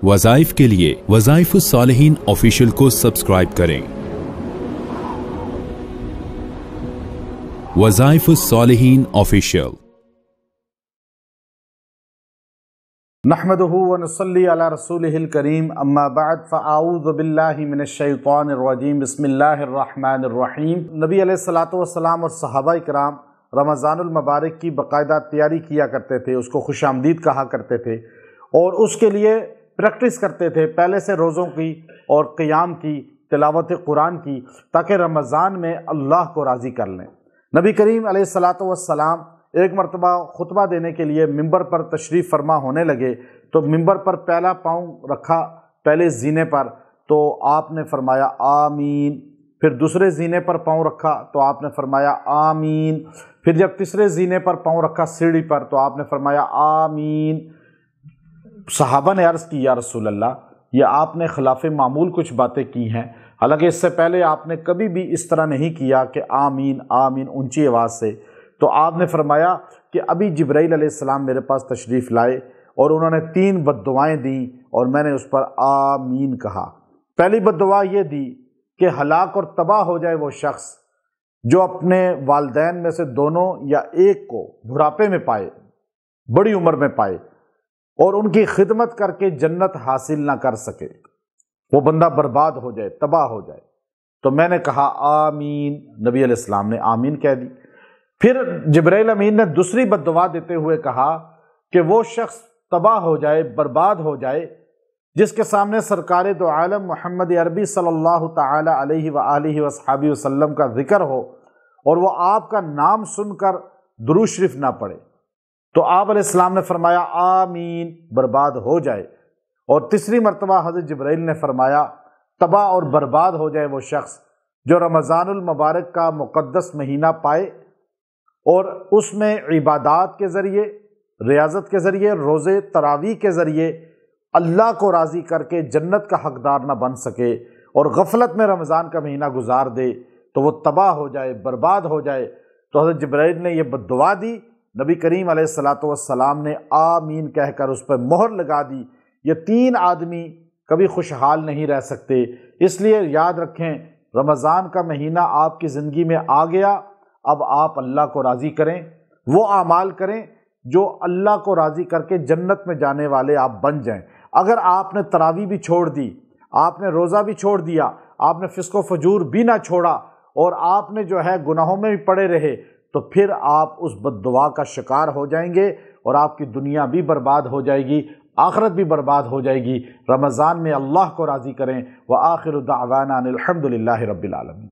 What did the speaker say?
वज़ाइफ के लिए वज़ाइफ सालिहीन ऑफिशियल को सब्सक्राइब करें। वज़ाइफ सालिहीन ऑफिशियल। नहमदुहु व नुसल्ली अला रसूलिहिल करीम, अम्मा बाद, फ़अऊज़ु बिल्लाहि मिनश शैतानिर रजीम, बिस्मिल्लाहिर रहमानिर रहीम। नबी अलैहिस्सलातु वस्सलाम और सहाबा इकराम रमज़ानुल मुबारक की बाकायदा तैयारी किया करते थे, उसको खुशामदीद कहा करते थे और उसके लिए प्रैक्टिस करते थे पहले से रोज़ों की और क़ियाम की, तिलावत कुरान की, ताकि रमज़ान में अल्लाह को राज़ी कर लें। नबी करीम अलैहिस्सलातु वस्सलाम एक मरतबा खुतबा देने के लिए मिंबर पर तशरीफ़ फरमा होने लगे तो मिंबर पर पहला पाँव रखा पहले ज़ीने पर, तो आपने फरमाया आमीन। फिर दूसरे ज़ीने पर पाँव रखा तो आपने फरमाया आमीन। फिर जब तीसरे ज़ीने पर पाँव रखा सीढ़ी पर तो आपने फरमाया आमीन। सहाबा ने अर्ज़ की, या रसूल अल्लाह, ये आपने खिलाफ़ मामूल कुछ बातें की हैं, हालांकि इससे पहले आपने कभी भी इस तरह नहीं किया कि आमीन आमीन ऊंची आवाज़ से। तो आपने फरमाया कि अभी जिब्राइल अलैहिस्सलाम मेरे पास तशरीफ़ लाए और उन्होंने 3 बद्दुआएँ दी और मैंने उस पर आमीन कहा। पहली बद्दुआ ये दी कि हलाक और तबाह हो जाए वो शख्स जो अपने वालिदैन में से दोनों या एक को बुढ़ापे में पाए, बड़ी उम्र में पाए और उनकी खिदमत करके जन्नत हासिल ना कर सके, वो बंदा बर्बाद हो जाए, तबाह हो जाए। तो मैंने कहा आमीन, नबी अलैहिस्सलाम ने आमीन कह दी। फिर जिब्राइल अमीन ने दूसरी बद्दुआ देते हुए कहा कि वो शख्स तबाह हो जाए, बर्बाद हो जाए, जिसके सामने सरकार दो आलम मोहम्मद अरबी सल्लल्लाहु ताला अलैहि व आलिहि वसहबी वसल्लम का जिक्र हो और वो आपका नाम सुनकर दुरूद शरीफ ना पढ़े। तो आप अलैहिस्सलाम ने फरमाया आमीन, बर्बाद हो जाए। और तीसरी मरतबा हज़रत जिब्राइल ने फरमाया तबाह और बर्बाद हो जाए वो शख्स जो रमज़ानुल मुबारक का मुक़द्दस महीना पाए और उसमें इबादात के ज़रिए, रियाज़त के ज़रिए, रोज़े तरावी के ज़रिए अल्लाह को राज़ी करके जन्नत का हक़दार ना बन सके और गफलत में रमज़ान का महीना गुजार दे, तो वो तबाह हो जाए, बर्बाद हो जाए। तो हज़रत जिब्राइल ने यह बद्दुआ दी, नबी करीम अलैहिस्सलातु वस्सलाम ने आमीन कहकर उस पर मोहर लगा दी। ये 3 आदमी कभी खुशहाल नहीं रह सकते, इसलिए याद रखें, रमज़ान का महीना आपकी ज़िंदगी में आ गया, अब आप अल्लाह को राज़ी करें, वो आमाल करें जो अल्लाह को राज़ी करके जन्नत में जाने वाले आप बन जाएं। अगर आपने तरावी भी छोड़ दी, आपने रोज़ा भी छोड़ दिया, आपने फिस्को फजूर भी ना छोड़ा और आपने जो है गुनाहों में भी पड़े रहे, तो फिर आप उस बद्दुआ का शिकार हो जाएंगे और आपकी दुनिया भी बर्बाद हो जाएगी, आखिरत भी बर्बाद हो जाएगी। रमज़ान में अल्लाह को राज़ी करें। व आखिरु दावाना अनिल हम्दुलिल्लाहि रब्बिल आलमीन।